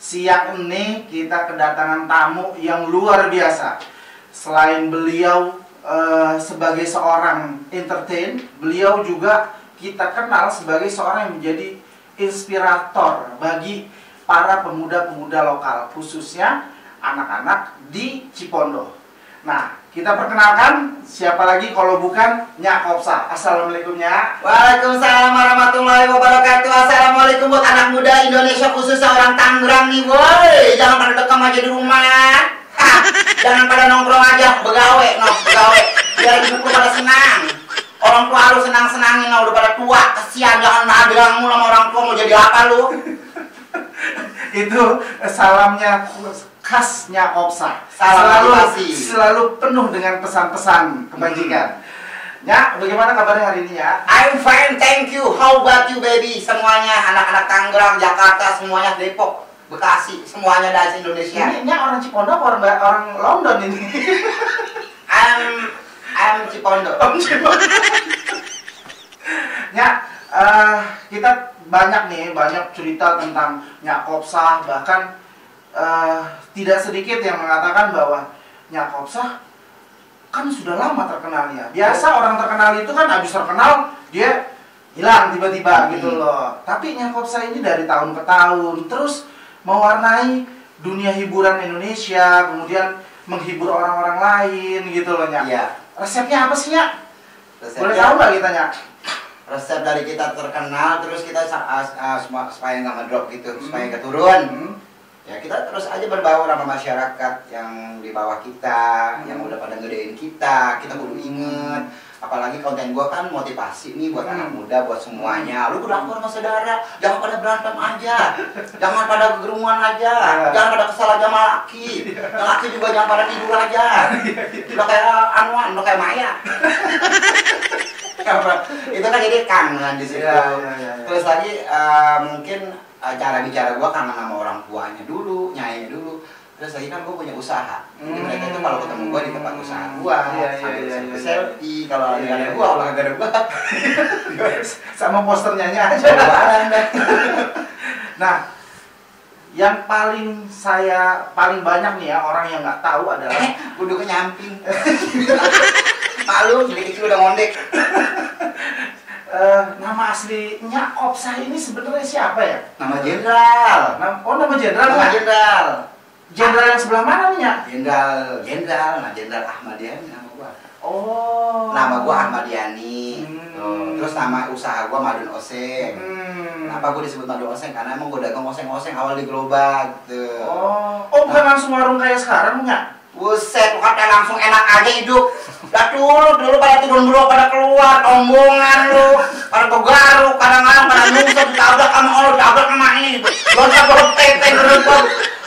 siang ini kita kedatangan tamu yang luar biasa. Selain beliau sebagai seorang entertain, beliau juga kita kenal sebagai seorang yang menjadi inspirator bagi para pemuda-pemuda lokal, khususnya anak-anak di Cipondoh. Nah, kita perkenalkan siapa lagi kalau bukan Nyak Kopsa. Assalamualaikum Nyak. Waalaikumsalam warahmatullahi wabarakatuh. Assalamualaikum buat anak muda Indonesia, khususnya orang Tangerang nih boy. Jangan pada dekam aja di rumah. Jangan pada nongkrong aja, begawe. Biar hidup lu pada senang. Orang tua lu senang-senangin, udah pada tua. Kesian, jangan nadrang mulu sama orang tua, mau jadi apa lu? Itu salamnya khasnya Kopsa. Selalu penuh dengan pesan-pesan kebajikan. Nyak, bagaimana kabarnya hari ini ya? I'm fine, thank you. How about you baby? Semuanya, anak-anak Tangerang, Jakarta, semuanya, Depok, Bekasi, semuanya dari Indonesia. Ini Nyak orang Cipondoh apa orang London ini? I'm Cipondoh. Nyak, kita banyak cerita tentang Nyak Kopsa, bahkan tidak sedikit yang mengatakan bahwa Nyak Kopsa kan sudah lama terkenalnya. Biasa orang terkenal itu kan habis terkenal dia hilang tiba-tiba gitu loh. Tapi Nyak Kopsa ini dari tahun ke tahun terus mewarnai dunia hiburan Indonesia, kemudian menghibur orang-orang lain gitu loh Nyak. Iya. Resepnya apa sih Nyak? Boleh tahu nggak kita Nyak? Resep dari kita terkenal, terus kita supaya nggak ngedrop gitu, supaya nggak turun. Ya kita terus aja berbaur sama masyarakat yang di bawah kita, yang udah pada ngedein kita kudu inget. Apalagi konten gua kan motivasi nih buat anak muda, buat semuanya. Lu kudu akur sama saudara, jangan pada berantem aja, jangan pada gerungan aja, jangan pada kesal aja sama laki. Yang laki juga jangan pada tidur aja. Udah kayak Anwan, udah kayak Maya. Itu kan jadi kangen di situ. Terus lagi mungkin cara bicara gua kangen sama orang tuanya dulu, nyainya dulu. Terus lagi kan gua punya usaha. Jadi mereka itu kalau ketemu gua di tempat usaha gua, sambil selfie. Kalau lagi ada gua, kalau nggak ada gua, sama posternya aja. Nah, yang paling banyak nih ya orang yang nggak tahu adalah kudu kenyamping. Malu, jadi kecil udah ngondek. Nama aslinya Kopsa ini sebenarnya siapa ya? Nama jenderal. Nama jenderal. Nama jenderal. Jenderal yang sebelah mana nih ya? Jenderal Ahmad Yani nama gua. Oh. Nama gua Ahmad Yani. Terus nama usaha gua Madun Oseng. Kenapa gua disebut Madun Oseng? Karena emang gua dagang oseng-oseng awal di gerobak gitu. Oh, bukan langsung warung kayak sekarang nggak? Buset, katanya langsung enak aja hidup. Dah dulu pada turun dulu, pada keluar, omongan lu, pada begaruk, kadang-kadang pada nyungsep, ditabrak sama orang, ditabrak sama ini, loncat pepe,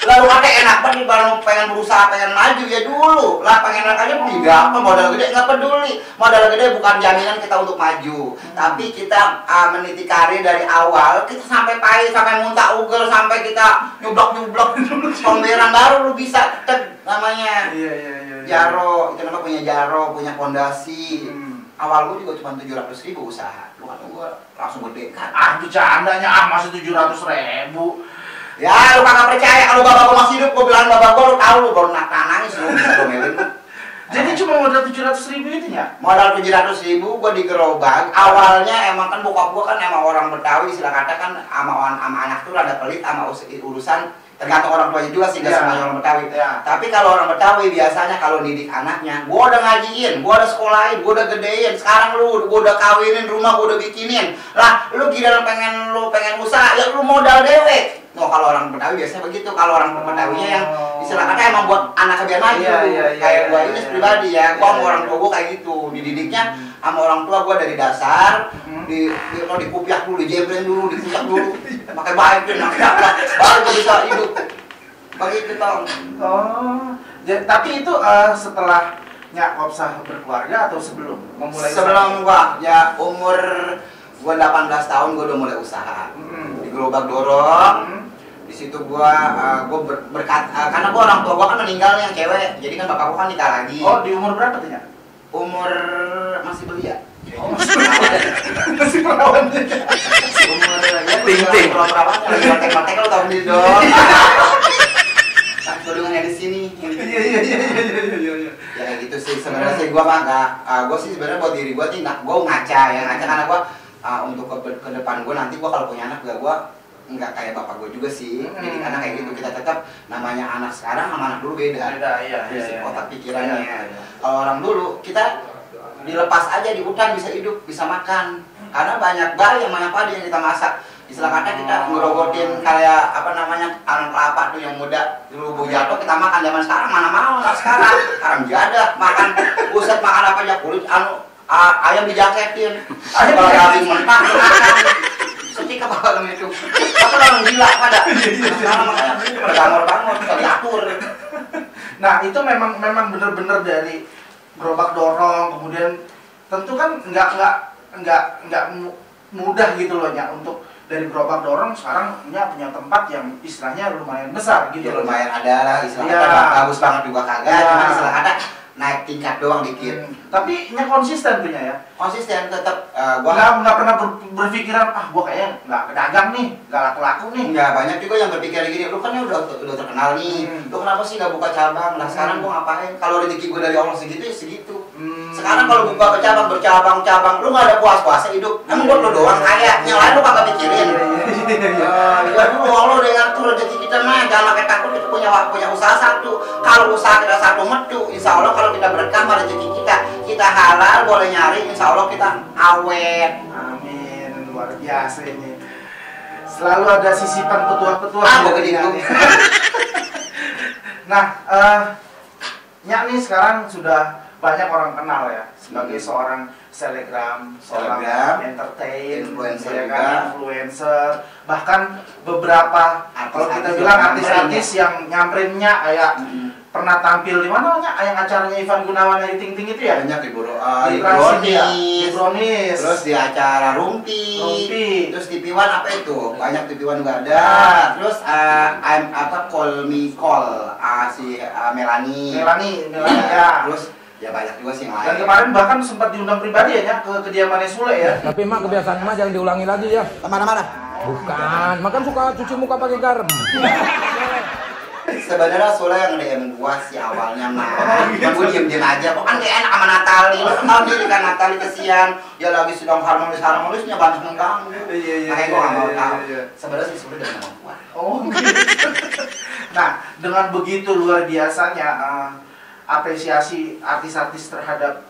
lalu katanya enak banget, baru pengen berusaha, pengen maju ya dulu, lah pengen enak aja, tidak apa, modal gede nggak peduli, modal gede bukan jaminan kita untuk maju, tapi kita meniti karir dari awal, kita sampai pahit, sampai muntah ugal, sampai kita nyublok, somberan baru lu bisa, namanya. Iya. Jaro, itu namanya punya jaro, punya fondasi. Awal gue juga cuma 700.000 usaha. Lu kata gue langsung gede kan. Bercandanya masih 700.000. Ya lu kagak percaya kalau bapak gue masih hidup, gue bilang bapak gue, lu tahu lu baru nangis lu bisa domelin lu. Jadi cuma modal 700.000 itu ya? Modal 700.000 gue di gerobak. Awalnya emang kan bokap gue kan emang orang Betawi, istilah kata kan sama anak tuh rada pelit sama urusan. Tergantung orang tuanya juga sih, nggak semuanya orang Betawi. Tapi kalau orang Betawi biasanya kalau didik anaknya, gua udah ngajiin, gua udah sekolahin, gua udah gedein. Sekarang gua udah kawinin, rumah gua udah bikinin. Lah, lu giliran pengen usaha, ya lu modal dewe. Oh, kalau orang Betawi biasanya begitu. Kalau orang Betawinya yang istilah kata emang buat anaknya biar maju. Kayak gua ini pribadi ya, gua sama orang tua gua kayak gitu. Dididiknya sama orang tua gua dari dasar, dikupiak dulu, dijembreng dulu, dikupiak dulu. Pakai baik deh, baru gua bisa hidup. Begitu tong. Oh, tapi itu setelah Nyak Kopsa berkeluarga atau sebelum memulai? Sebelum gua, ya umur gua 18 tahun gua udah mulai usaha. Di gerobak dorong. Di situ gua berkat karena gua orang tua gua kan meninggal yang cewek. Jadi kan bapak gua kan nikah lagi. Oh, di umur berapa tuh Nyak? Umur masih belia. Oh, masih perawan. Umur ya, ting-ting. Perawan lagi kontek-kontek lu tau sendiri dong. sih gue mah nggak, gue sih sebenarnya buat diri gue sih nggak, gue ngaca karena gue untuk ke depan gue nanti gue kalau punya anak gue nggak kayak bapak gue juga sih. Jadi karena kayak gitu kita tetap namanya anak sekarang sama anak dulu beda. Iya. Otak pikirannya. Kalau orang dulu kita dilepas aja di hutan bisa hidup, bisa makan. Karena banyak bayi yang banyak padi yang kita masak. Istilah kata kita ngerogotin kayak apa namanya anak kelapa tuh yang muda dulu jatuh kita makan. Zaman sekarang mana mau anak sekarang jadah makan buset makan apa aja kulit ayam dijaketin kalau daging mentah makan setika bakal itu apa orang gila pada sekarang makanya bergamor-gamor diatur. Nah itu memang benar-benar dari gerobak dorong, kemudian tentu kan nggak mudah gitu loh ya untuk dari gerobak dorong sekarang punya tempat yang istilahnya lumayan besar gitu ya, loh. Lumayan ada lah istilahnya bagus banget juga kagak cuma istilah kata naik tingkat doang dikit. Tapi nya konsisten punya ya. Konsisten tetap gua nggak pernah berpikiran gua kayaknya nggak pedagang nih, nggak laku-laku nih. Nggak, banyak juga yang berpikir gini, lu kan udah terkenal nih, lu kenapa sih nggak buka cabang? Nah sekarang gua ngapain? Kalau rezeki gua dari Allah segitu ya segitu. Sekarang kalau buka bercabang, lu nggak ada puas-puasnya hidup. Emang buat lu doang kaya, yang lain lu kagak pikirin. Ya dulu Allah udah ngatur rezeki kita mah, jangan pakai takut kita punya usaha satu. Kalau usaha kita satu metu, insya Allah kalau kita berkah sama rezeki kita halal boleh nyari, insya Allah kita awet. Amin, luar biasa ini. Selalu ada sisipan petuah-petuah. Begitu. Nah, Nyak nih sekarang sudah banyak orang kenal ya sebagai seorang selebgram, seorang entertain, influencer, bahkan beberapa kalau kita bilang artis-artis yang nyamperin Nyak kayak pernah tampil di mana Nyak yang acaranya Ivan Gunawan Ayu Ting Ting itu ya? Banyak di Brownies, terus di acara Rumpi, terus TV One apa itu? Banyak TV One juga ada. Terus Call Me Call si Melanie ya. Terus ya banyak juga sih yang lain. Dan kemarin bahkan sempat diundang pribadi ya ke kediamannya Sule ya. Tapi mak kebiasaan mak jangan diulangi lagi ya. Kemana-mana? Bukan, makan suka cuci muka pakai garam. Sebenarnya Sule yang DM gua sih awalnya mah. Gua diem aja. Kok kan gak enak sama Natali. Lu tahu diri kan Natali kesian. Dia lagi sedang harmonisnya banyak mengganggu. Makanya gua gak mau tahu. Sebenarnya sih Sule dengan gua. Oh gitu. Nah, dengan begitu luar biasanya apresiasi artis-artis terhadap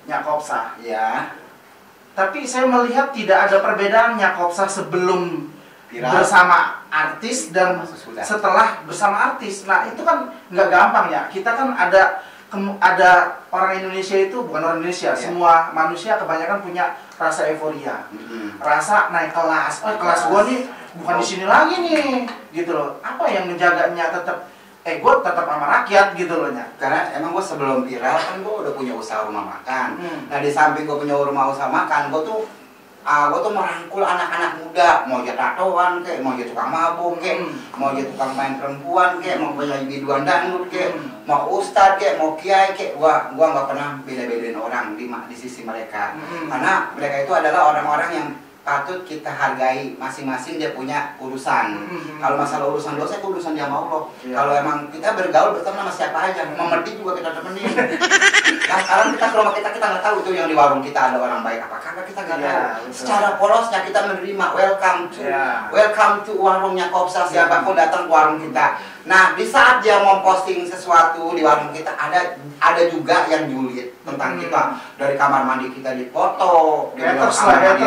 Nyak Kopsah. Ya. Tapi saya melihat tidak ada perbedaan Nyak Kopsah sebelum bersama artis dan setelah bersama artis. Nah itu kan nggak gampang ya. Kita kan ada orang Indonesia itu bukan orang Indonesia, semua manusia kebanyakan punya rasa euforia, rasa naik kelas. Oh kelas gua nih bukan di sini lagi nih, gitu loh. Apa yang menjaganya tetap gue tetap sama rakyat gitu loh Nyak. Karena emang gue sebelum viral kan gue udah punya usaha rumah makan. Nah di samping gue punya usaha makan, gue tuh merangkul anak-anak muda, mau jadi tatoan kek, mau jadi tukang mabuk kek, mau jadi tukang main perempuan kek, mau jadi biduan dangdut kek, mau ustad kek, mau kiai kek. Gua nggak pernah beda-bedain orang di sisi mereka. Karena mereka itu adalah orang-orang yang patut kita hargai, masing-masing dia punya urusan. Kalau masalah urusan dosa itu urusan dia sama Allah. Kalau emang kita bergaul berteman sama siapa aja, memedi juga kita temenin. Nah sekarang kita ke rumah kita nggak tahu tuh yang di warung kita ada orang baik apa kagak, kita nggak tahu. Secara polosnya kita menerima welcome to warungnya Kopsah, siapapun datang ke warung kita. Nah di saat dia mau posting sesuatu di warung kita ada juga yang julid tentang kita. Dari kamar mandi kita dipoto, dari kamar mandi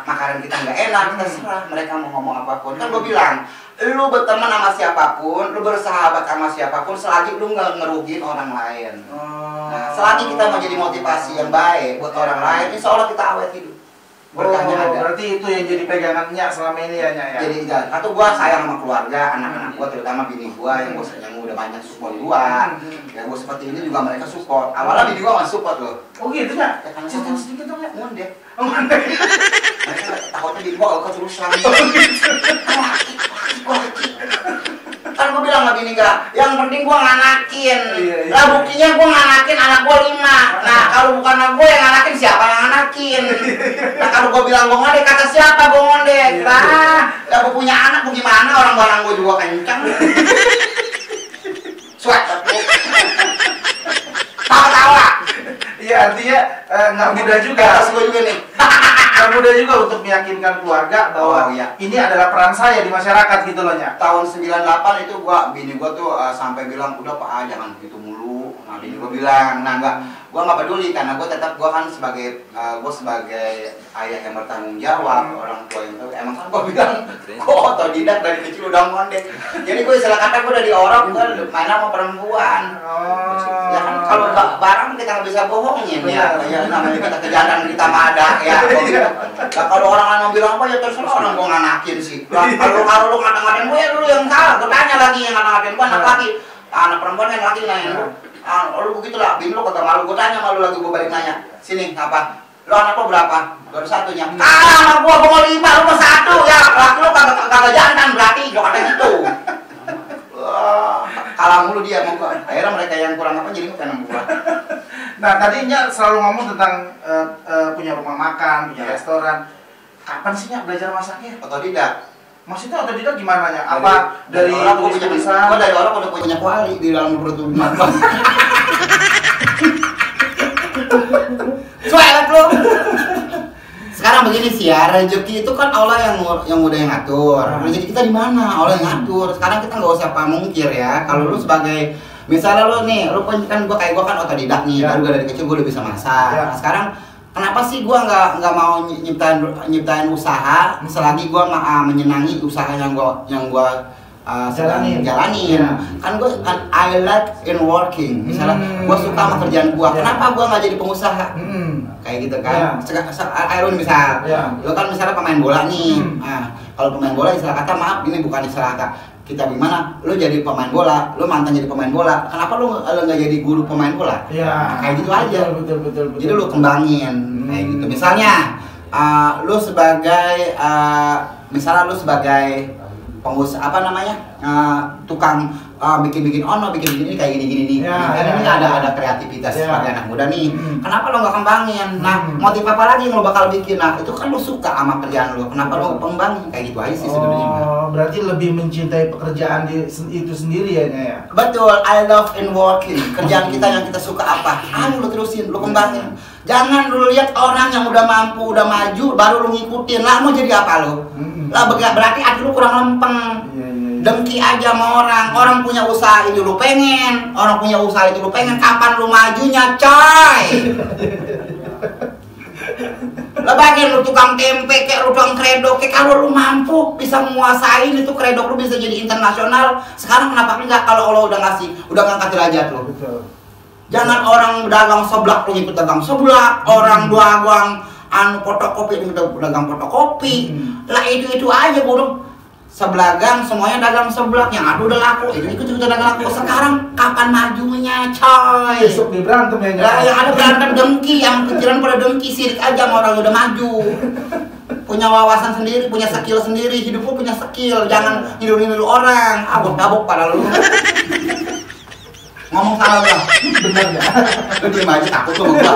makanan kita nggak enak, terserah mereka mau ngomong apapun. Kan gue bilang, lu berteman sama siapapun, lu bersahabat sama siapapun, selagi lu nggak ngerugiin orang lain. Nah, selagi kita mau jadi motivasi yang baik buat orang lain, insya Allah kita awet hidup. Berkahnya ada. Berarti itu yang jadi pegangannya selama ini ya Nyak ya? Jadi satu gua sayang sama keluarga, anak-anak gua, terutama bini gua yang udah banyak support gua. Ya gua seperti ini juga mereka support. Awalnya bini gua nggak support loh. Oh gitu Nyak? Cerita sedikit dong ya, ngondek. Ngondek. Mereka takutnya bini gua keterusan. Kan gue bilang sama bini gak, yang penting gue nganakin. Lah buktinya gue nganakin anak gue 5. Nah kalau bukan anak gue yang nganakin, siapa yang nganakin? Nah kalau gue bilang gue ngondek, kata siapa gue ngondek? Lah gue punya anak, gue gimana, orang barang gue juga kenceng. Suat. Tawa-tawa. Iya, artinya nggak mudah juga. Atas gue juga nih. Nggak mudah juga untuk meyakinkan keluarga bahwa ini adalah peran saya di masyarakat gitu loh ya. Tahun 98 itu bini gua tuh sampai bilang udah Pak jangan gitu mulu. Nah bini gua bilang, nah gua nggak peduli karena gua kan sebagai ayah yang bertanggung jawab, orang tua yang tahu. Emang kan gua bilang gua otodidak dari kecil udah mondek. Jadi gua istilah kata gua udah diorok, gua main sama perempuan. Ya kan kalau barang kita nggak bisa bohongin ya. Ya namanya kita kejahatan kita mah ada ya. Nah, kalau orang lain mau bilang apa ya terserah orang gua nganakin sih. Kalau lu ngata-ngatain gue ya lu yang salah. Gua tanya lagi yang ngata-ngatain gua anak laki, anak perempuan yang laki nanya lu. Lu begitulah, bini lu kagak malu. Gua tanya malu lagi gua balik nanya. Sini apa? Lu anak lu berapa? Baru satunya. Anak gua mau 5, lu mau 1 ya. Laki lu kagak jantan berarti gua kata gitu. Kalah mulu dia sama gua. Akhirnya mereka yang kurang apa jadi bukan sama gua. Nah tadinya selalu ngomong tentang punya rumah makan, punya restoran. Kapan sih Nyak belajar masaknya? Otodidak. Maksudnya otodidak gimana ya? Apa dari orang punya tulisan? Gua dari orang udah punya kuali di dalam perut rumah. Soalnya lu. Sekarang begini sih ya, rezeki itu kan Allah yang udah yang ngatur. Rezeki kita di mana? Allah yang ngatur. Sekarang kita nggak usah pamungkir ya. Kalau lu sebagai misalnya lu nih, lu kan gua kan otodidak nih, baru dari kecil gua udah bisa masak. Nah, sekarang kenapa sih gua nggak mau nyiptain usaha selagi gua menyenangi usaha yang gua jalanin. Kan gua I like in working. Misalnya gua suka sama kerjaan gua. Kenapa gua nggak jadi pengusaha? Kayak gitu kan. Iron misal, lu kan misalnya pemain bola nih. Nah, kalau pemain bola istilah kata maaf ini bukan istilah kata kita gimana, lu jadi pemain bola, lu mantan jadi pemain bola, kenapa lu nggak jadi guru pemain bola? Nah, kayak gitu aja. Betul. Jadi lu kembangin kayak gitu. Misalnya, lu sebagai pengusaha tukang bikin ini kayak gini. Ini ada kreativitas sebagai anak muda nih. Kenapa lo nggak kembangin? Nah, motif apa lagi yang lo bakal bikin? Nah, itu kan lo suka sama kerjaan lo. Kenapa lo kembangin? Kayak gitu aja sih sebenarnya. Berarti lebih mencintai pekerjaan itu sendiri ya? Betul, I love in working. Kerjaan kita yang kita suka apa? Lo terusin, lo kembangin. Jangan lu lihat orang yang udah mampu, udah maju, baru lu ngikutin. Lah mau jadi apa lo? Lah berarti hati lu kurang lempeng. Dengki aja sama orang punya usaha itu lu pengen, kapan lu majunya coy? Lah bagian lu tukang tempe, kayak lu tukang kredok, kayak kalau lu mampu bisa menguasain itu kredok lu bisa jadi internasional. Sekarang kenapa enggak kalau Allah udah ngangkat derajat lu? Betul. Jangan orang dagang seblak lu ikut dagang seblak, orang dagang fotokopi ikut dagang fotokopi. Lah itu aja burung. Sebelagang semuanya dagang seblak, yang udah laku itu ikut dagang laku. Sekarang kapan majunya coy? Besok dia berantem ya? Lah yang ada berantem dengki, yang kecilan pada dengki, sirik aja sama orang udah maju. Punya wawasan sendiri, punya skill sendiri, hidup lu punya skill, jangan niru orang, abuk-abuk pada lu. Ngomong salah gua, bener ya? Lu diem aja takut lu sama gua.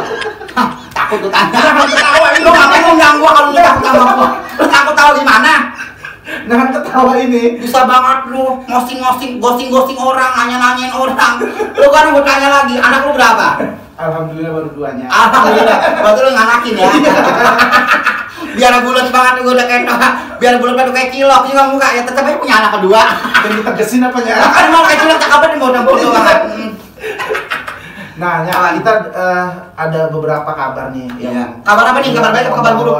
Takut lu tanya. Jangan ketawa ini. Lu ngapain lu ganggu gua kalau lu takut sama gua? Lu takut tahu di mana? Jangan ketawa ini. Bisa banget lu ghosting orang, nanyain orang. Lu kan gua tanya lagi, anak lu berapa? Alhamdulillah baru 2-nya. Alhamdulillah, berarti lu nganakin ya. Biar bulat banget gua udah biar bulat kayak kilok juga muka ya, tetap aja punya anak kedua. Dan ditegesin apanya? Kan mau kayak kilok cakep nih mau foto banget. Nah, kita ada beberapa kabar nih. Kabar apa nih? Kabar baik apa kabar buruk?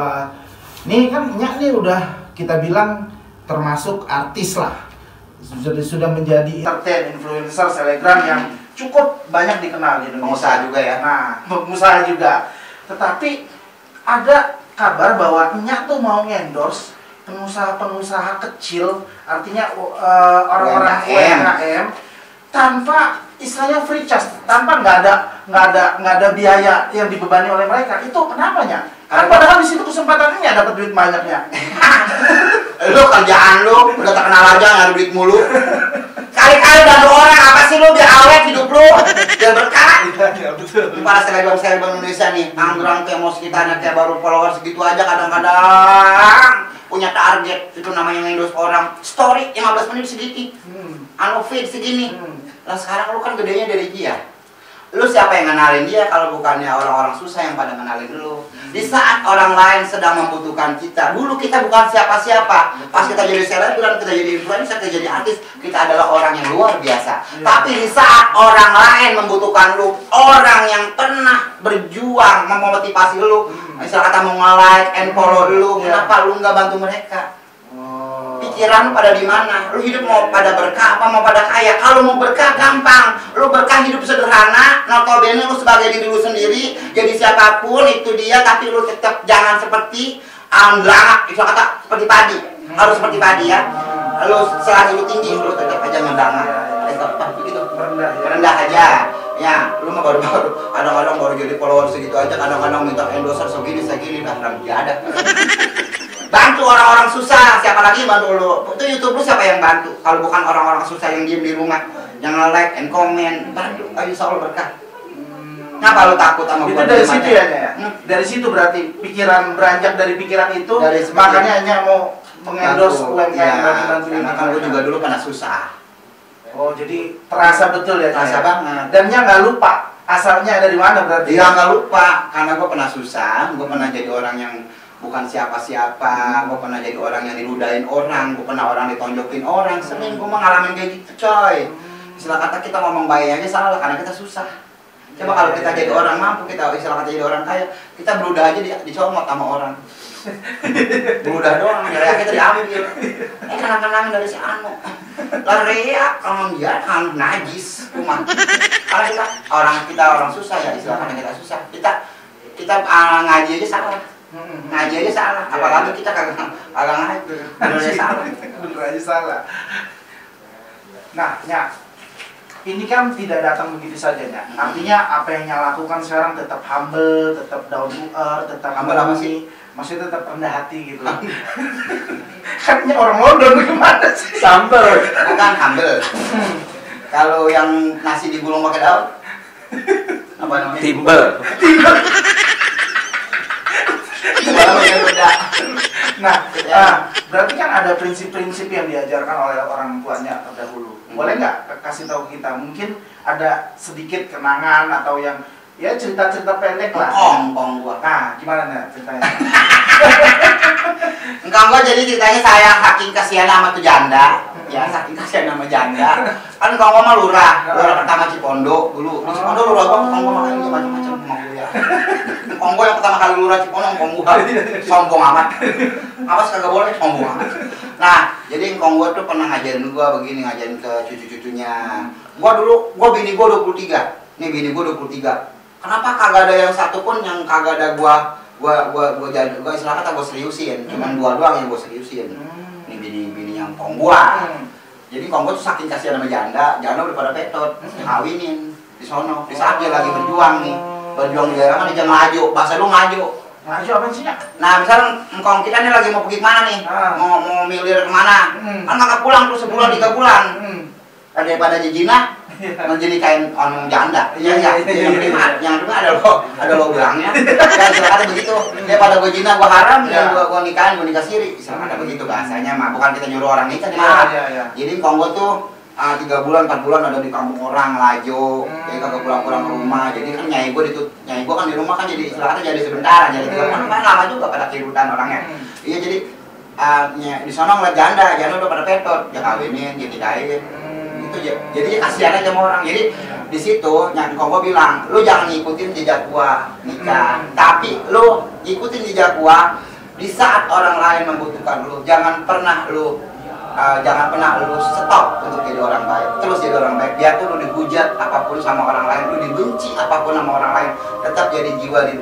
Nih kan Nyak nih udah kita bilang termasuk artis lah, sudah menjadi entertain influencer selebgram yang cukup banyak dikenal di Indonesia. Pengusaha juga ya. Nah, pengusaha juga. Tetapi ada kabar bahwa Nyak tuh mau endorse pengusaha-pengusaha kecil, artinya orang-orang UMKM tanpa istilahnya free charge, tanpa nggak ada biaya yang dibebani oleh mereka. Itu kenapanya? Kan padahal di situ kesempatannya dapat duit banyaknya. Lu kerjaan lu udah terkenal aja nyari duit mulu. Kali-kali bantu orang apa sih lu biar awet hidup lu, biar berkah. Iya betul. Para selebgram Indonesia nih, anggrang kayak mau sekitarnya kayak baru follower segitu aja kadang-kadang punya target itu namanya ngendorse orang. Story 15 menit segini, feed segini. Lah sekarang lu kan gedenya dari dia. lu siapa yang kenalin dia kalau bukannya orang-orang susah yang pada kenalin lu. Di saat orang lain sedang membutuhkan kita, dulu kita bukan siapa-siapa. Pas kita jadi selebgram, kita jadi influencer, kita jadi artis, kita adalah orang yang luar biasa. Tapi di saat orang lain membutuhkan lu, orang yang pernah berjuang memotivasi lu, misal kata mau nge-like and follow lu, kenapa lu nggak bantu mereka? Pikiran lu pada di mana? Lu hidup mau pada berkah apa mau pada kaya? Kalau mau berkah gampang. Lu berkah hidup sederhana, notabene lu sebagai diri lu sendiri, jadi siapapun itu dia, tapi lu tetap jangan seperti ngelangak, itu kata seperti padi. Harus seperti padi ya. Lu selagi lu tinggi, lu tetap aja ngelangak. Tetap begitu. Rendah aja. Ya, lu mah baru-baru kadang-kadang baru jadi follower segitu aja, kadang-kadang minta endorser segini lah, enggak ada. Bantu orang-orang susah, siapa lagi bantu lu? Itu YouTube lu siapa yang bantu? Kalau bukan orang-orang susah yang diem di rumah, yang like and comment, bantu, ayo insya Allah berkah. Kenapa lu takut sama itu dari situ ya? Dari situ berarti pikiran beranjak dari pikiran itu, makanya hanya mau mengendorse UMKM bantu ini. Karena lu juga dulu pernah susah. Oh, jadi terasa betul ya? Terasa banget. Dan nya nggak lupa asalnya dari mana berarti? Iya nggak lupa, karena gue pernah susah, gue pernah jadi orang yang bukan siapa-siapa, gue pernah jadi orang yang diludahin orang, gue pernah orang ditonjokin orang, sering gue ngalamin kayak gitu coy. Istilah kata kita ngomong baik aja salah karena kita susah. Coba kalau kita jadi orang mampu, kita istilah kata jadi orang kaya, kita berudah aja dicomot sama orang. Berudah doang, ya kita diambil. Kenang-kenang dari si Anu. Larea, kalau dia kan najis rumah. Karena kita orang susah ya, istilah kata kita susah. Kita ngaji aja salah. Ngaji aja salah, apalagi kita kagak ngaji, bener aja salah. Bener aja salah. Nah, Nya, ini kan tidak datang begitu saja, Nya. Artinya apa yang Nya lakukan sekarang tetap humble, tetap down to earth, tetap humble apa sih? Maksudnya tetap rendah hati gitu. Kan Nya orang London gimana sih? Sambel, bukan humble. Kalau yang nasi digulung pakai daun, apa namanya? Timbel. Nah, berarti kan ada prinsip-prinsip yang diajarkan oleh orang tuanya terdahulu. Boleh nggak kasih tahu kita? Mungkin ada sedikit kenangan atau yang ya cerita-cerita pendek lah. Engkong gua. Nah, gimana nih ceritanya? Engkong gua jadi ceritanya saya saking kasihan sama tuh janda. Ya, saking kasihan sama janda. Kan engkong gua mah lurah pertama Cipondo dulu. Di Cipondo lurah gua engkong gua makanya macam-macam sama gua ya. Engkong gua yang pertama kali lurah Cipondo engkong gua sombong amat. Awas kagak boleh sombong amat. Nah, jadi engkong gua tuh pernah ngajarin gua begini, ngajarin ke cucu-cucunya. Gua bini gua 23. Nih bini gua 23. Kenapa kagak ada yang satu pun yang kagak ada gua istilah kata gua seriusin, cuman dua doang yang gua seriusin. Ini bini yang kong gua. Jadi kong gua tuh saking kasihan sama janda udah pada petot, kawinin di sono. Di saat dia lagi berjuang nih, berjuang di daerah mana dia ngaju, bahasa lu ngaju. Ngaju apa sih ya? Nah, misalnya engkong kita nih lagi mau pergi kemana nih, mau milir kemana, kan kagak pulang tuh sebulan 3 bulan. Daripada jijina menjadi kain orang janda, yang kedua ada logangnya, ya istilah kata begitu. Daripada gue jina gue haram, ya gue nikahin, gue nikah siri, istilah kata begitu bahasanya mah. Bukan kita nyuruh orang nikah nih mah. Jadi konggo tuh 3 bulan 4 bulan ada di kampung orang lajo, jadi kagak pulang-pulang ke rumah. Jadi kan nyai gue kan di rumah kan jadi istilah kata jadi sebentar, jadi 3 bulan kan lama juga pada kehidupan orangnya. Iya jadi di sana ngeliat janda udah pada petot, dia kawinin, dia nikahin. Jadi kasihan aja sama orang. Jadi di situ Nyang Konggo bilang, lu jangan ngikutin jejak gua nikah, tapi lu ikutin jejak gua di saat orang lain membutuhkan lu. Jangan pernah lu stop untuk jadi orang baik. Terus jadi orang baik. Biar tuh lu dihujat apapun sama orang lain, lu dibenci apapun sama orang lain, tetap jadi jiwa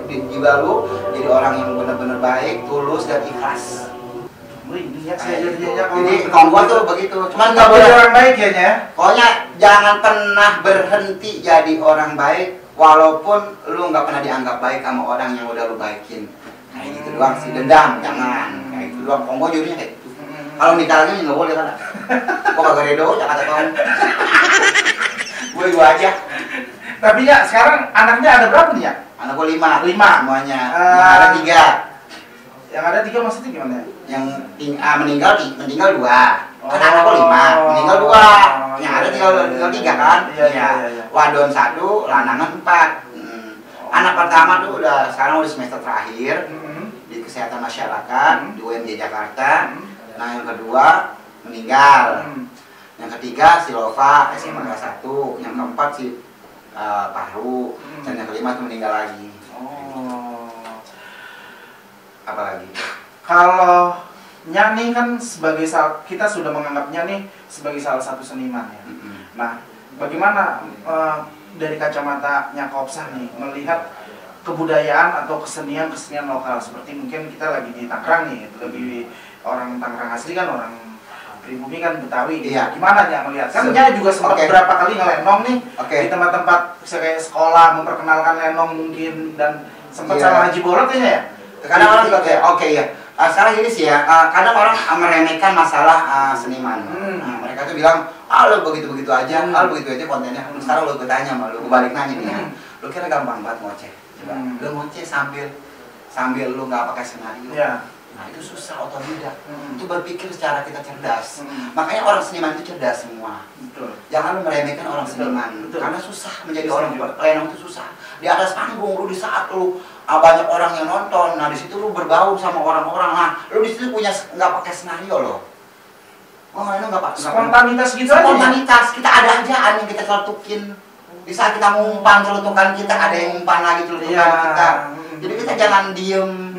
lu jadi orang yang benar-benar baik, tulus dan ikhlas. Jadi Konggo tuh begitu, cuman nggak boleh orang baik ya. Pokoknya jangan pernah berhenti jadi orang baik, walaupun lu nggak pernah dianggap baik sama orang yang udah lu baikin. Kayak gitu doang sih, dendam jangan. Kayak gitu doang. Konggo jadinya kayak gitu. Kalau nikah lagi nggak boleh kan? Gua kagak redo, jangan kata kamu. Gue aja. Tapi ya sekarang anaknya ada berapa nih ya? Anak gua 5 semuanya. Ada 3. Yang ada 3 maksudnya gimana? Yang meninggal 2. Kan anak gua 5, meninggal 2. Yang ada tinggal 3 kan? Iya. wadon 1, lanangan 4. Anak pertama tuh sekarang udah semester terakhir di kesehatan masyarakat di UMJ Jakarta. Nah yang kedua meninggal. Yang ketiga si Lova SMA kelas 1. Yang keempat si paru. Dan yang kelima tuh meninggal lagi. Apalagi? Kalau Nya nih kan sebagai kita sudah menganggapnya nih sebagai salah satu seniman ya. Nah, bagaimana dari kacamata Nya Kopsah nih melihat kebudayaan atau kesenian lokal, seperti mungkin kita lagi di Tangerang nih, lebih orang Tangerang asli kan, orang pribumi kan Betawi. Iya. Gimana Nya melihat? Kan Nya juga sempat beberapa kali ngelenong nih di tempat-tempat kayak sekolah, memperkenalkan lenong mungkin, dan sempat sama Haji Bolot ya. Kadang orang juga kayak ya. Sekarang gini sih ya, kadang orang meremehkan masalah seniman. Mereka tuh bilang, lo begitu-begitu aja, lo begitu aja kontennya. Sekarang lo gue tanya sama lo, gue balik nanya nih ya. Lo kira gampang banget ngoceh? Coba, lo ngoceh sambil lo nggak pakai skenario. Nah itu susah otodidak. Itu berpikir secara kita cerdas. Makanya orang seniman itu cerdas semua. Jangan lu meremehkan orang seniman. Karena susah menjadi orang lenong itu susah. Di atas panggung lu, di saat lu banyak orang yang nonton, nah di situ lu berbaur sama orang-orang. Nah lu di situ punya nggak pakai skenario loh. Nggak pakai spontanitas gitu aja. Spontanitas kita ada aja yang kita celetukin. Di saat kita ngumpan celutukan kita, ada yang ngumpan lagi celutukan kita. Jadi kita jangan diem.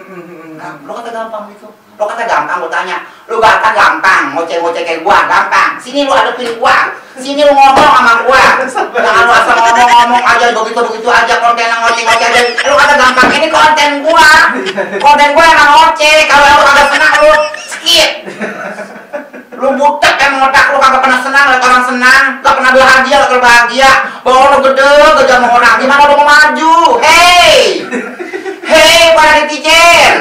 Lo kata gampang gitu. Lo kata gampang, lo tanya. Lo kata gampang, ngoceh-ngoceh kayak gua, gampang. Sini lo hadapin gua. Sini lo ngomong sama gua. Jangan lo asal ngomong-ngomong aja begitu-begitu aja, konten yang ngoceh-ngoceh aja. Lo kata gampang, ini konten gua. Konten gua emang ngoceh. Kalau lo kagak senang, lo skip. Lu butek emang otak lu kagak pernah senang lihat orang senang, gak pernah bahagia, gak bahagia. Bawa lu gede sama orang, gimana lu mau maju? Hei para netizen,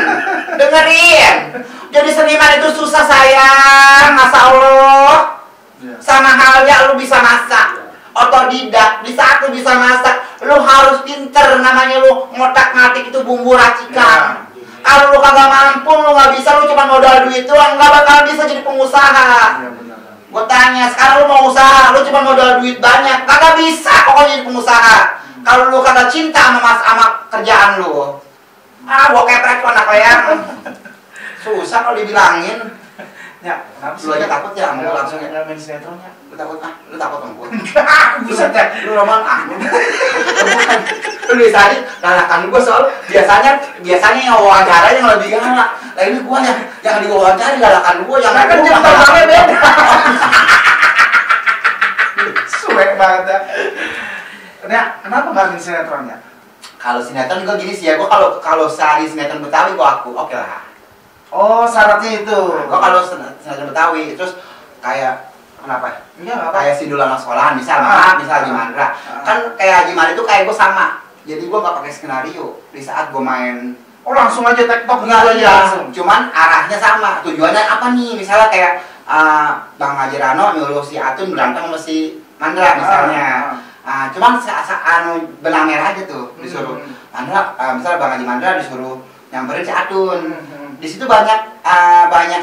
dengerin. Jadi seniman itu susah sayang, masa Allah. Sama halnya lu bisa masak, otodidak. Di saat lu bisa masak, lu harus pinter, namanya lu ngotak-ngatik itu bumbu racikan. Kalau lu kagak mampu, lu nggak bisa, lu cuma modal duit doang, nggak bakal bisa jadi pengusaha. Gue tanya, sekarang lu mau usaha, lu cuma modal duit banyak, kagak bisa pokoknya jadi pengusaha. Kalau lu kagak cinta sama kerjaan lu, gua keprek tuh anak leang. Susah kalau dibilangin. Ya, lu aja takut ya, mau langsung ya main sinetronnya. Lu takut lu takut sama gua. Buset ya, lu roman lu biasanya lalakan gua soal biasanya yang wawancara yang lebih galak. Lah ini gua yang diwawancara lalakan gua yang kan jam terbangnya beda. Suwe banget ya. Nah, kenapa nggak main sinetronnya? Kalau sinetron juga gini sih ya, gua kalau sehari sinetron Betawi gua oke lah. Oh, syaratnya itu. Gua kalau sinetron Betawi terus kayak kenapa? Iya, nggak apa. Kayak Sidul anak sekolahan, misal Haji Mandra. Kan kayak Haji Mandra itu kayak gue sama. Jadi gue nggak pakai skenario. Di saat gue main, langsung aja TikTok gitu aja langsung. Cuman arahnya sama. Tujuannya apa nih? Misalnya kayak Bang Haji Rano nyuruh si Atun berantem sama si Mandra misalnya. Cuman benang merah aja tuh disuruh Mandra. Misalnya Bang Haji Mandra disuruh nyamperin si Atun. Di situ banyak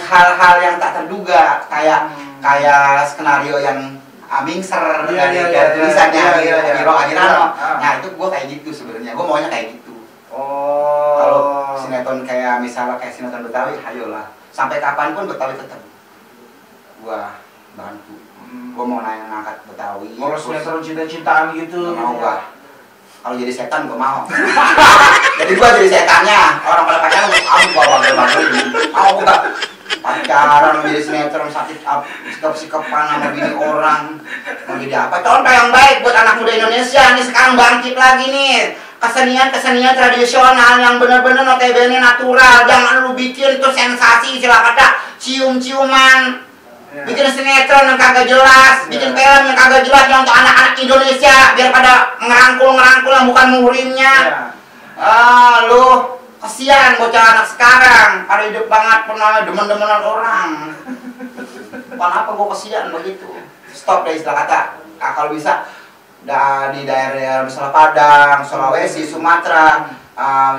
hal-hal yang tak terduga, kayak skenario yang mingser dari tulisannya Hiro Agirano. Nah itu gue kayak gitu sebenarnya, gue maunya kayak gitu. Kalau sinetron kayak misalnya kayak sinetron Betawi, ayolah. Sampai kapanpun Betawi tetap gue bantu. Gue mau ngangkat Betawi. Kalau sinetron cinta-cintaan gitu. Gak mau gue. Kalau jadi setan gue mau. Jadi gue jadi setannya. Orang pada pacaran aku bawa banget. Mau gak? Pacaran menjadi sinetron sakit sikap-sikapan sama bini orang. Mau jadi apa? Contoh yang baik buat anak muda Indonesia nih, sekarang bangkit lagi nih. Kesenian tradisional yang benar-benar notabene natural. Jangan lu bikin tuh sensasi, istilah kata cium-ciuman. Bikin sinetron yang kagak jelas, bikin film yang kagak jelas yang untuk anak-anak Indonesia biar pada ngerangkul yang bukan muhrimnya. Lu kasihan bocah anak sekarang pada hidup banget pernah demen-demenan orang. Kenapa gua kasihan begitu? Stop deh istilah kata. Kalau bisa di daerah misalnya Padang, Sulawesi, Sumatera,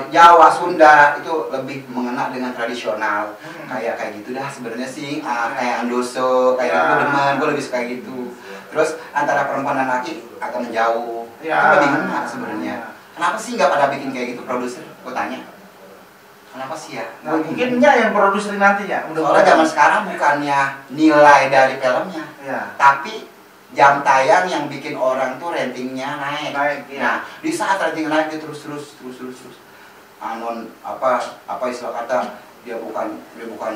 Jawa, Sunda itu lebih mengena dengan tradisional. Kayak gitu dah sebenarnya sih. Kayak Andoso, kayak gue demen, gue lebih suka gitu. Terus antara perempuan dan laki akan menjauh. Ya. Itu lebih ngena sebenarnya. Kenapa sih nggak pada bikin kayak gitu produser? Gue tanya. Kenapa sih ya? Nah, mungkinnya yang produser nantinya. Soalnya zaman sekarang bukannya nilai dari filmnya, ya. tapi jam tayang yang bikin orang tuh ratingnya naik. Ya. Nah, di saat rating naik dia terus. Anon apa istilah kata dia bukan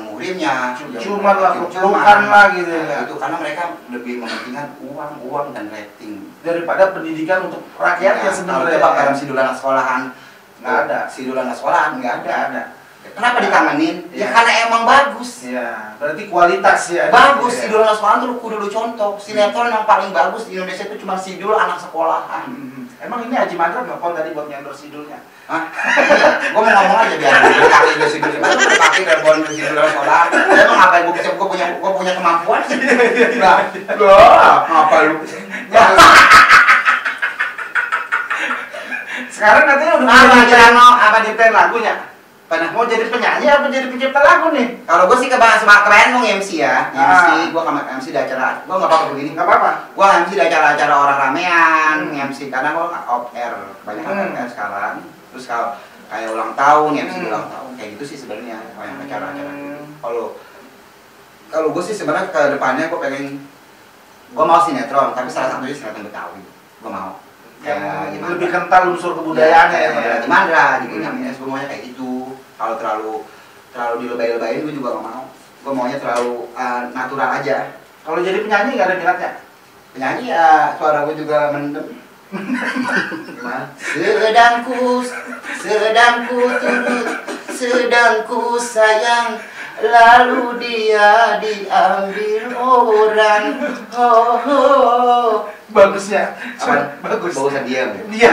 murimnya, cuma lah pelukan lah gitu ya. Itu karena mereka lebih mementingkan uang dan rating daripada pendidikan untuk rakyat ya sebenarnya. Kalau dalam sidul anak sekolahan nggak ada. Sidul anak sekolahan nggak ada. Kenapa dikangenin? Ya. Ya karena emang bagus. Ya, berarti kualitas ya. Bagus, ya. sidul anak sekolahan tuh kudu contoh. Sinetron yang paling bagus di Indonesia itu cuma sidul anak sekolahan. Emang ini Haji Mandra nelfon tadi buat nyandor sidulnya? Hah? Gue mau ngomong aja biar dipakai dari sidul. Gimana tuh dipakai dari bon sidul anak sekolahan? Emang ngapain gue punya kemampuan sih? Nah, apa lu? Sekarang katanya udah apa nyiptain lagunya? Pernah Mau jadi penyanyi apa jadi pencipta lagu nih? Kalau gue sih kebayang mau MC ya, MC, gue MC di acara, gue nggak apa-apa begini. Nggak apa-apa. Gue MC di acara-acara orang ramean, MC karena gue off air, banyak off air sekarang. Terus kalau kayak ulang tahun, MC ulang tahun, kayak gitu sih sebenarnya banyak acara-acara. Kalau gue sih sebenarnya ke depannya gue pengen, gue mau sinetron, tapi salah satunya sinetron Betawi, gue mau. Yang lebih kental unsur kebudayaannya ya. Di Mandra, gitu namanya, semuanya kayak gitu. Kalau terlalu dilebay-lebayin gue juga gak mau. Gue maunya terlalu natural aja. Kalau jadi penyanyi nggak ada minatnya? Penyanyi ya suara gue juga mendem. Gimana? Sedang ku sayang, lalu dia diambil orang. Bagus ya. Bagus. Bagusan dia. Iya.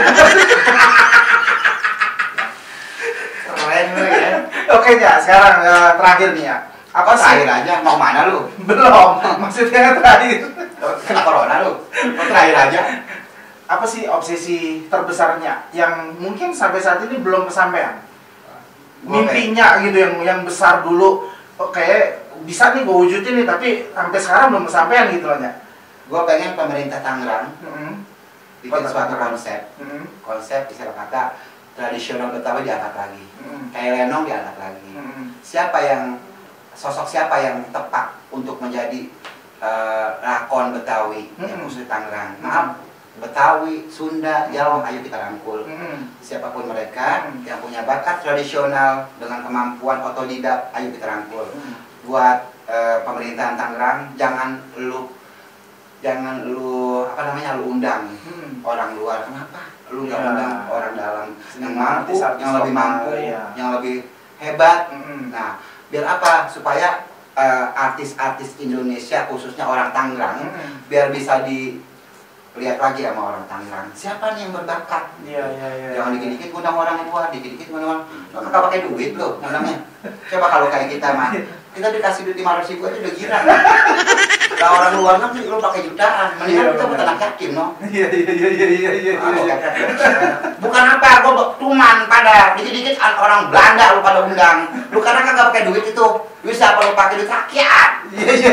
Keren lu ya. Oke ya, sekarang terakhir nih ya. Apa sih? Terakhir aja, mau mana lu? Belum, maksudnya terakhir. Kena corona lu? Mau terakhir aja? Apa sih obsesi terbesarnya yang mungkin sampai saat ini belum kesampaian? Mimpinya gitu yang besar dulu, kayak bisa nih gue wujudin nih, tapi sampai sekarang belum kesampaian gitu loh ya. Gue pengen pemerintah Tangerang bikin suatu konsep istilah kata tradisional Betawi diangkat lagi, kayak Lenong diangkat lagi. Sosok siapa yang tepat untuk menjadi lakon Betawi yang khusus Tangerang? Maaf, Betawi, Sunda, Jawa, ayo kita rangkul. Siapapun mereka yang punya bakat tradisional dengan kemampuan otodidak, ayo kita rangkul. Buat pemerintahan Tangerang, jangan lu undang orang luar. Kenapa? Lu nggak undang orang dalam yang mampu, yang lebih mampu, yang lebih hebat. Nah, biar apa? Supaya artis-artis Indonesia khususnya orang Tangerang biar bisa dilihat lagi sama orang Tangerang. Siapa nih yang berbakat? Jangan dikit-dikit undang orang luar, dikit-dikit undang orang. Lo nggak pakai duit lo undangnya. Coba kalau kayak kita mah, kita dikasih duit 500.000 aja udah girang. Lah orang luar negeri lo pakai jutaan, mendingan kita bertenak yakin, no? Iya. Bukan apa, gue tuman pada dikit-dikit orang Belanda lo pada undang. Lu karena kagak pakai duit itu, bisa apa lo pakai duit rakyat? Iya.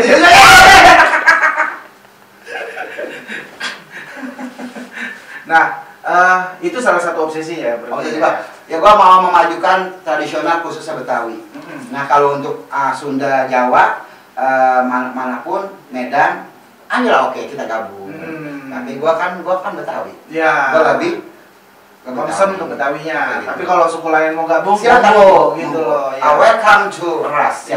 Nah, itu salah satu obsesi ya. Obsesi Pak. Ya gue mau memajukan tradisional khususnya Betawi. Nah kalau untuk Sunda, Jawa, manapun, Medan, ayolah oke kita gabung. Tapi gue kan Betawi. Ya. Gue lebih concern untuk Betawinya. Tapi kalau suku lain mau gabung, silakan gitu loh. Ya. Welcome to Ras.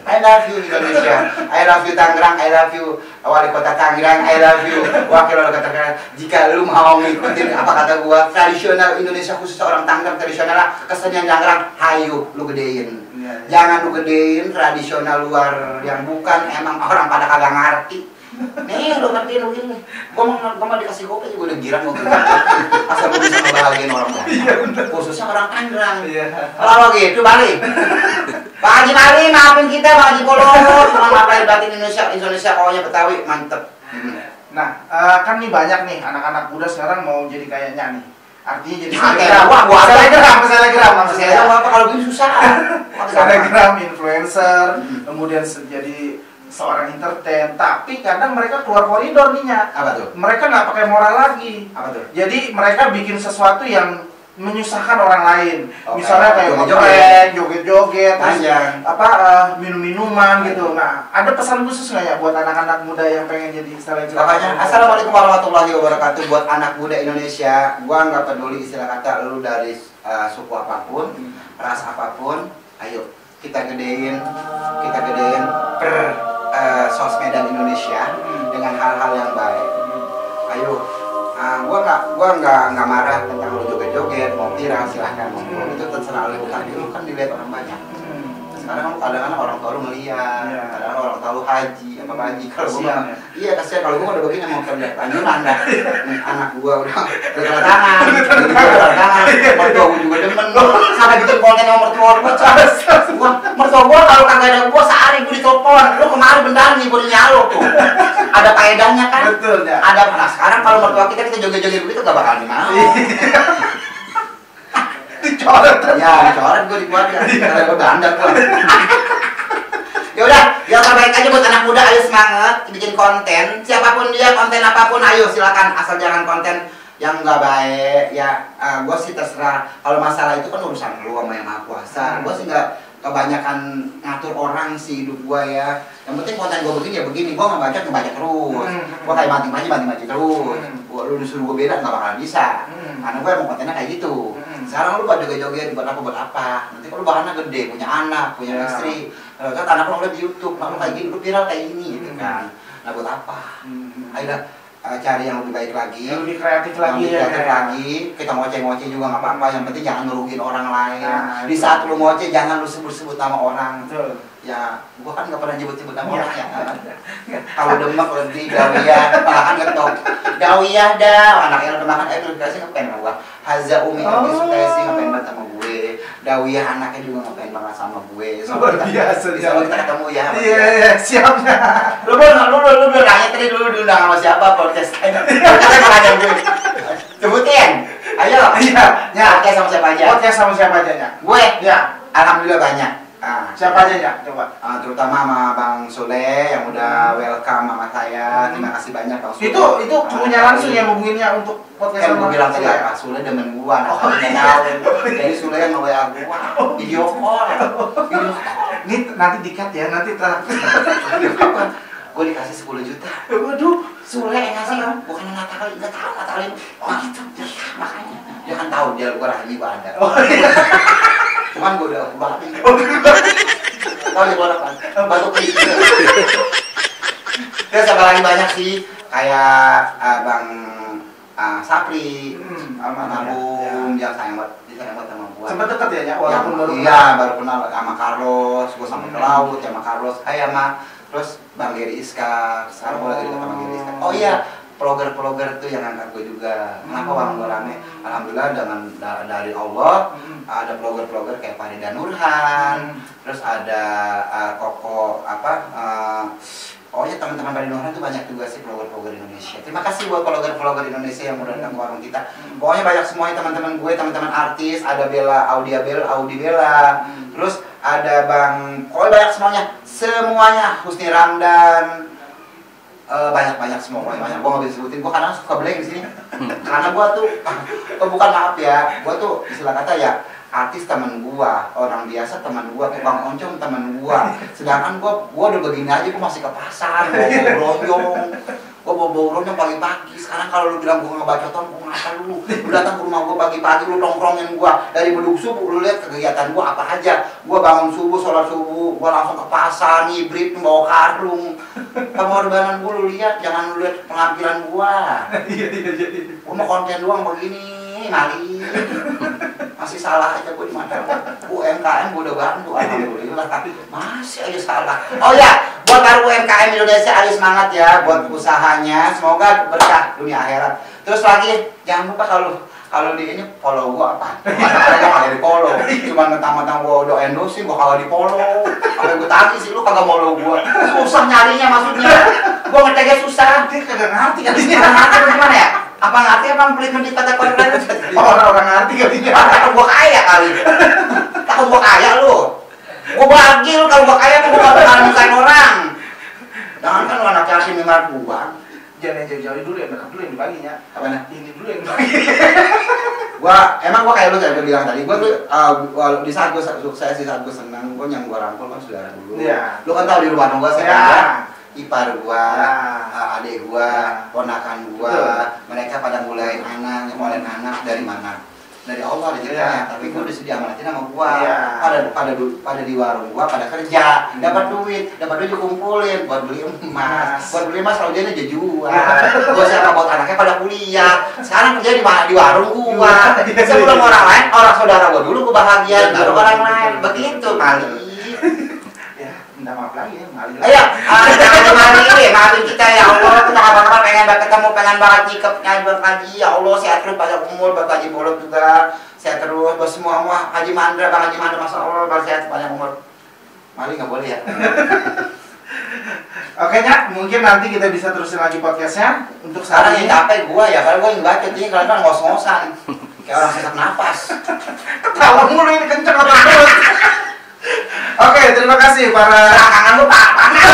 I love you Indonesia. I love you Tangerang. I love you wali kota Tangerang. I love you wakil wali kota Tangerang. Jika lu mau ngikutin apa kata gua, tradisional Indonesia khusus orang Tangerang tradisional, kesenian Tangerang, hayu lu gedein. Jangan lu gedein tradisional luar yang bukan emang orang pada kagak ngerti. Nih lu ngertiin lu gini. Gua mau dikasih kopi aja gua udah girang gua. Asal gua bisa ngebahagiain orang banyak. Khususnya orang Tangerang. Kalau gitu balik. Pak Haji Mali, maafin kita Pak Haji Polo. Cuma ngapain batin Indonesia pokoknya Betawi mantep. Nah, kan nih banyak nih anak-anak muda sekarang mau jadi kayaknya nih. Artinya jadi selebgram maksudnya. Apa kalau gini susah. Selebgram, influencer, kemudian jadi seorang entertain, tapi kadang mereka keluar koridor nih Nyak. Apa tuh? Mereka nggak pakai moral lagi. Apa tuh? Jadi mereka bikin sesuatu yang menyusahkan orang lain. Okay. Misalnya kayak joget-joget, terus minum-minuman gitu. Nah, ada pesan khusus nggak ya buat anak-aanak muda yang pengen jadi selebriti? Makanya, assalamualaikum warahmatullahi wabarakatuh buat anak muda Indonesia. Gua nggak peduli istilah kata lu dari suku apapun, ras apapun, ayo kita gedein per sosmedan Indonesia dengan hal-hal yang baik. Ayo, gua nggak marah tentang lu joget-joget, mau viral silahkan, itu terserah lu. Tadi lu kan dilihat orang banyak. Sekarang kadang-kadang orang tua lu ngeliat, kadang-kadang orang tua lu haji apa haji. Kalau gua iya kasihan, kalau gua udah begini mau kerja lanjutan dah. Anak gua udah tanda tangan, mertua gua juga demen. Sampai bikin konten sama mertua gua. Mertua gua kalau kagak ada gua sehari gua ditelepon. Lu kemarin benar nih gua nyalo tuh. Ada faedahnya kan? Betul ya. Ada. Nah sekarang kalau mertua kita joget-joget begitu gak bakal mau. Dicoret. Ya, dicoret gue di keluarga. Karena gue dandan gue. Ya udah, yang terbaik aja buat anak muda, ayo semangat bikin konten. Siapapun dia, konten apapun, ayo silakan. Asal jangan konten yang nggak baik. Ya, gue sih terserah. Kalau masalah itu kan urusan lu sama yang Maha Kuasa. Gue sih nggak kebanyakan ngatur orang sih hidup gue ya. Yang penting konten gue begini ya begini. Gue ngebaca terus. Gue kayak mati terus. Lu disuruh gue beda nggak bakal bisa. Karena gue emang kontennya kayak gitu. Sekarang lu buat joget-joget buat apa? Nanti kalau bahannya gede, punya anak, punya istri, kan anak lu ngeliat di YouTube, lu kayak gini, lu viral kayak ini gitu kan. Nah buat apa? Ayo cari yang lebih baik lagi, yang lebih kreatif lagi, kita ngoceh-ngoceh juga nggak apa-apa, yang penting jangan ngerugiin orang lain. Di saat lu ngoceh jangan lu sebut-sebut nama orang. Ya, gua kan nggak pernah nyebut-nyebut nama orang ya. Kalau demak lebih Dawiyah, makan ketok. Dawiyah dah, anaknya udah makan lu dikasih ngapain sama gua. Haza Umi lebih suka sih ngapain banget sama gue. Dawiyah anaknya juga ngapain banget sama gue. Luar biasa. Kalau kita ketemu ya. Iya, siapnya. Lu nanya tadi dulu undang sama siapa podcast. Kita mau ngajak gue. Sebutin. Ayo. Iya. Podcast sama siapa aja? Podcast sama siapa aja? Gue. Ya. Alhamdulillah banyak. Siapa aja ya? Coba. Terutama sama Bang Sule yang udah welcome sama saya. Terima kasih banyak Bang Sule. Itu punya langsung yang hubunginnya untuk podcast sama. Kan gue bilang tadi Pak Sule demen gua, anak jadi Sule yang nge-WA gua. Video call. Ini nanti di-cut ya, nanti Gue dikasih 10 juta. Waduh, Sule yang ngasih, bukan ngatalin, nggak tahu ngatalin. Gitu, makanya dia kan tahu dia gua rahmi gua ada. Cuman gue udah banget. Tahu di bola kan? Batuk gitu. Terus apa lagi banyak sih kayak Bang Sapri, Nabung, dia sayang banget sama gua. Sempat dekat ya, walaupun baru. Iya, baru kenal sama Carlos, gua sampai ke laut sama Carlos. Sama terus Bang Geri Iska, sekarang gua lagi dekat sama Geri Iska. Oh iya, vlogger tuh yang angkat gue juga. Kenapa Bang gue rame? Alhamdulillah dengan dari Allah ada vlogger kayak Farida Nurhan, terus ada Koko oh ya teman-teman Farida Nurhan tuh banyak juga sih vlogger Indonesia. Terima kasih buat vlogger Indonesia yang udah datang ke warung kita. Pokoknya banyak semuanya teman-teman gue, teman-teman artis, ada Audi Bella, terus ada Bang, pokoknya banyak semuanya, Husni Ramdan. Banyak semua banyak. Gua nggak bisa sebutin. Gua kadang suka blank di sini. Karena gua tuh bukan maaf ya. Gua tuh istilah kata ya artis teman gua, orang biasa teman gua, tukang oncom teman gua. Sedangkan gua udah begini aja gua masih ke pasar, bawa ronjong pagi-pagi. Sekarang kalau lu bilang gua ngebacotan, gua ngata lu datang ke rumah gua pagi-pagi, lu nongkrongin gua dari beduk subuh, lu lihat kegiatan gua apa aja. Gua bangun subuh, sholat subuh, gua langsung ke pasar, ngibrit, bawa karung. Pengorbanan gua lu lihat, jangan lu lihat penampilan gua. Iya. Gua mau konten doang begini, mali. Masih salah aja gua di mana. UMKM gua udah bantu, alhamdulillah. Masih aja salah. Oh ya, buat para UMKM Indonesia, ayo semangat ya buat usahanya. Semoga berkah dunia akhirat. Terus lagi, jangan lupa kalau di ini follow gua apa? Ada kagak di follow. Cuma mentang-mentang gua udah endorse gua kagak di follow. Sampai gua tagih sih lu kagak follow gua. Susah nyarinya maksudnya. Gua nge-tagnya susah. Dia kagak ngerti kan. Ngerti gimana ya? Apa ngerti apa pelit menit kata konten? Orang ngerti kalinya. Takut gua kaya kali. Takut gua kaya lu. Gua bagi lu kalau gua kaya gua gak bakal nyusahin orang. laki memang uang. Jangan yang jauh-jauh dulu, yang dekat dulu yang dibaginya. Apanya? Ini dulu yang dibagi. Emang gua kayak lu tadi bilang tadi, gua tuh di saat gua sukses, di saat gua senang, gua yang gua rangkul kan saudara dulu. Iya. Lu kan tahu di rumah gua saya Ya. ipar gua, Ya. adik gua, ponakan gua, Betul. mereka pada mulai anak dari mana? Dari Allah rezekinya, tapi gua disediakan amanatin sama gua. Ya. Pada di warung gua pada kerja, dapat duit dikumpulin buat beli emas. Buat beli emas kalau dia jual. Gua siapa buat anaknya pada kuliah. Sekarang kerja di warung gua. Sebelum orang lain, orang saudara gua dulu gua bahagia, baru orang lain. Begitu kali. Minta maaf lagi ya, Mali. Ayo, jangan maafin kita ya Allah. Kita kapan-kapan pengen ketemu, pengen banget nyikapnya berkaji. Ya Allah, sehat terus, banyak umur, berkaji bolot juga. Sehat terus, buat semua Haji Mandra, Bang Haji Mandra, Masya Allah, bersehat banyak umur. Mali nggak boleh ya. Oke Nyak, mungkin nanti kita bisa terusin lagi podcastnya. Untuk Sekarang saat ini yang capek gua ya, karena gua yang baca jadi kalian kan ngos-ngosan. Kayak orang sesak nafas. ketawa mulu ini kenceng apa mulut. Oke, terima kasih para Belakangan lu panas.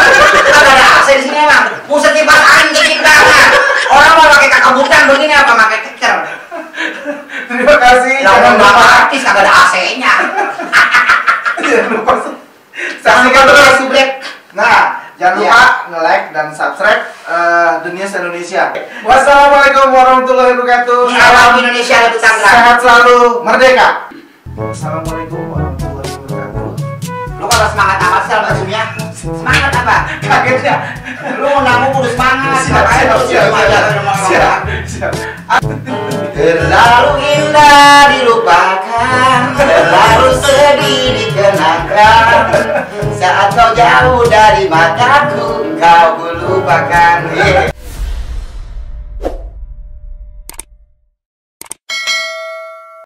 Ada AC di sini emang. Pusat kipas angin dikit banget. Orang mau pakai kakabutan begini apa pakai kecer. terima kasih. Jangan lupa artis kagak ada AC-nya. Jangan lupa Saksikan terus subrek. Nah, jangan lupa nge-like dan subscribe The News Indonesia. Wassalamualaikum warahmatullahi wabarakatuh. Salam Indonesia lebih Tangerang. Sehat selalu, merdeka. Wassalamualaikum warahmatullahi wabarakatuh. Lu kalau semangat apa sih sama Zoom-nya? Semangat apa? Kaget ya? Lu nanggung kudu semangat. Siap. Terlalu indah dilupakan, terlalu sedih dikenangkan. Saat kau jauh dari mataku, kau ku lupakan.